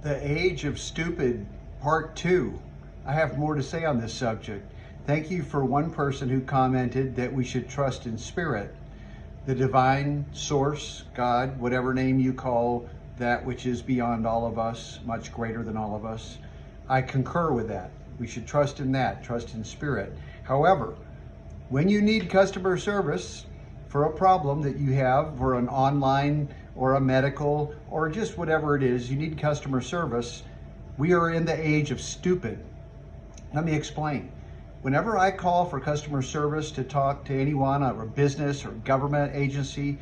The Age of Stupid, Part 2. I have more to say on this subject. Thank you for one person who commented that we should trust in spirit, the divine source, God, whatever name you call that which is beyond all of us, much greater than all of us. I concur with that. We should trust in that, trust in spirit. However, when you need customer service for a problem that you have, for an online or a medical or just whatever it is, you need customer service, we are in the age of stupid. Let me explain. Whenever I call for customer service to talk to anyone or a business or government agency,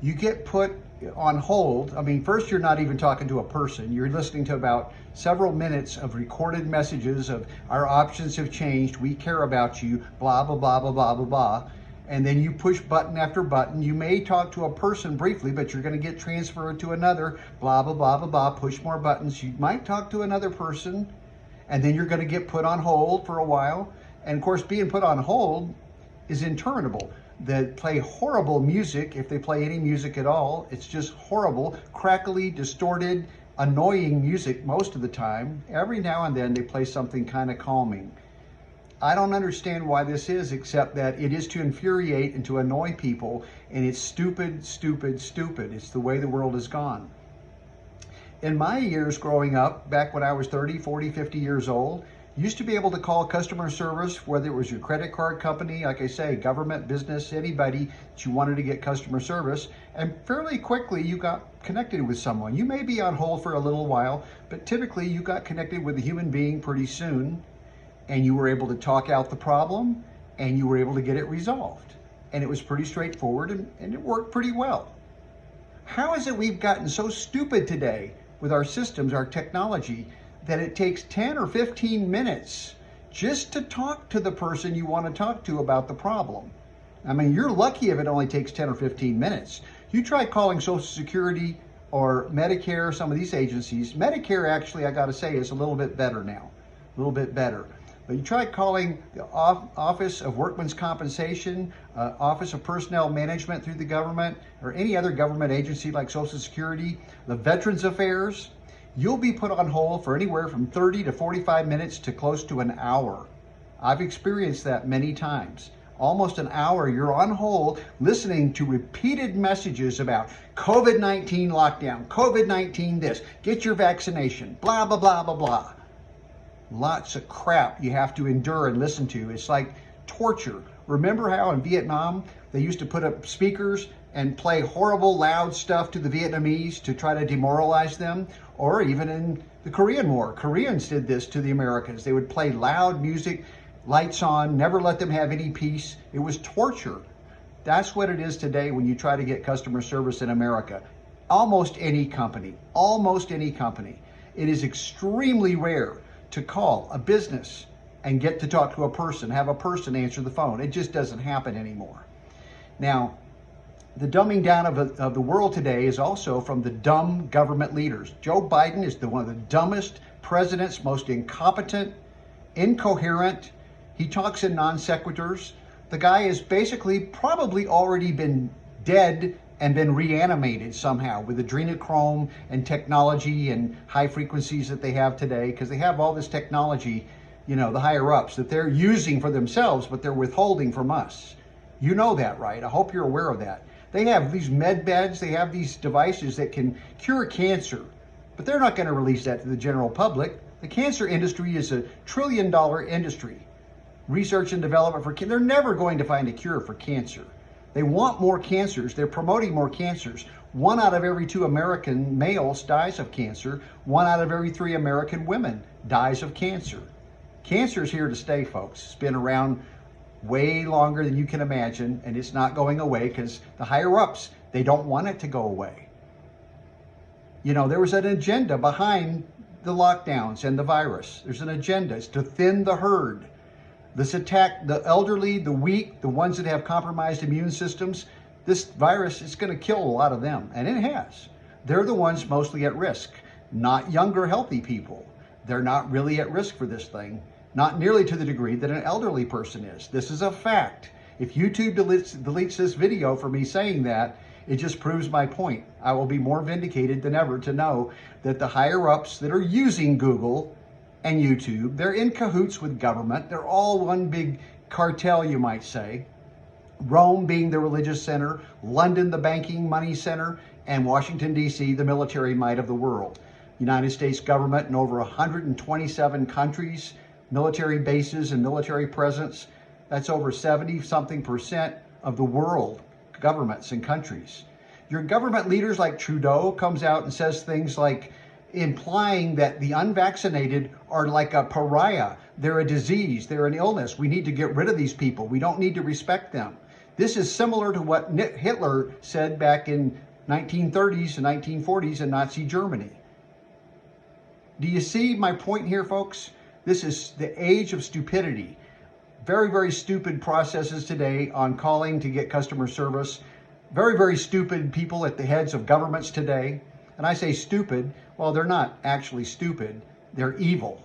you get put on hold. I mean, first, you're not even talking to a person. You're listening to about several minutes of recorded messages of our options have changed, we care about you, blah, blah, blah, blah, blah, blah, blah. And then you push button after button. You may talk to a person briefly, but you're going to get transferred to another, blah, blah, blah, blah, blah, push more buttons. You might talk to another person, and then you're going to get put on hold for a while. And of course, being put on hold is interminable. They play horrible music, if they play any music at all. It's just horrible, crackly, distorted, annoying music most of the time. Every now and then they play something kind of calming. I don't understand why this is, except that it is to infuriate and to annoy people, and it's stupid, stupid, stupid. It's the way the world has gone. In my years growing up, back when I was 30, 40, 50 years old, you used to be able to call customer service, whether it was your credit card company, like I say, government, business, anybody that you wanted to get customer service, and fairly quickly you got connected with someone. You may be on hold for a little while, but typically you got connected with a human being pretty soon, and you were able to talk out the problem, and you were able to get it resolved. And it was pretty straightforward, and it worked pretty well. How is it we've gotten so stupid today with our systems, our technology, that it takes 10 or 15 minutes just to talk to the person you want to talk to about the problem? I mean, you're lucky if it only takes 10 or 15 minutes. You try calling Social Security or Medicare, some of these agencies. Medicare, actually, I got to say, is a little bit better now, a little bit better. But you try calling the Office of Workmen's Compensation, Office of Personnel Management through the government, or any other government agency like Social Security, the Veterans Affairs, you'll be put on hold for anywhere from 30 to 45 minutes to close to an hour. I've experienced that many times. Almost an hour you're on hold listening to repeated messages about COVID-19 lockdown, COVID-19 this, get your vaccination, blah, blah, blah, blah, blah. Lots of crap you have to endure and listen to. It's like torture. Remember how in Vietnam they used to put up speakers and play horrible loud stuff to the Vietnamese to try to demoralize them? Or even in the Korean War, Koreans did this to the Americans. They would play loud music, lights on, never let them have any peace. It was torture. That's what it is today when you try to get customer service in America. Almost any company, it is extremely rare to call a business and get to talk to a person, have a person answer the phone. It just doesn't happen anymore. Now, the dumbing down of the world today is also from the dumb government leaders. Joe Biden is one of the dumbest presidents, most incompetent, incoherent. He talks in non sequiturs. The guy has basically probably already been dead and been reanimated somehow with adrenochrome and technology and high frequencies that they have today, because they have all this technology, you know, the higher ups, that they're using for themselves, but they're withholding from us. You know that, right? I hope you're aware of that. They have these med beds, they have these devices that can cure cancer, but they're not going to release that to the general public. The cancer industry is $1 trillion industry. Research and development for cancer, they're never going to find a cure for cancer. They want more cancers. They're promoting more cancers. 1 out of every 2 American males dies of cancer. 1 out of every 3 American women dies of cancer. Cancer is here to stay, folks. It's been around way longer than you can imagine, and it's not going away because the higher ups, they don't want it to go away. You know, there was an agenda behind the lockdowns and the virus. There's an agenda. It's to thin the herd. This attack, the elderly, the weak, the ones that have compromised immune systems, this virus is going to kill a lot of them, and it has. They're the ones mostly at risk, not younger, healthy people. They're not really at risk for this thing, not nearly to the degree that an elderly person is. This is a fact. If YouTube deletes this video for me saying that, It just proves my point. I will be more vindicated than ever to know that the higher ups that are using Google and YouTube, they're in cahoots with government. They're all one big cartel, you might say. Rome being the religious center, London the banking money center, and Washington, D.C. the military might of the world. United States government in over 127 countries, military bases and military presence. That's over 70-something% of the world governments and countries. Your government leaders like Trudeau comes out and says things like implying that the unvaccinated are like a pariah. They're a disease, they're an illness. We need to get rid of these people. We don't need to respect them. This is similar to what Hitler said back in 1930s and 1940s in Nazi Germany. Do you see my point here, folks? This is the age of stupidity. Very, very stupid processes today on calling to get customer service. Very, very stupid people at the heads of governments today. And I say stupid, well, they're not actually stupid. They're evil.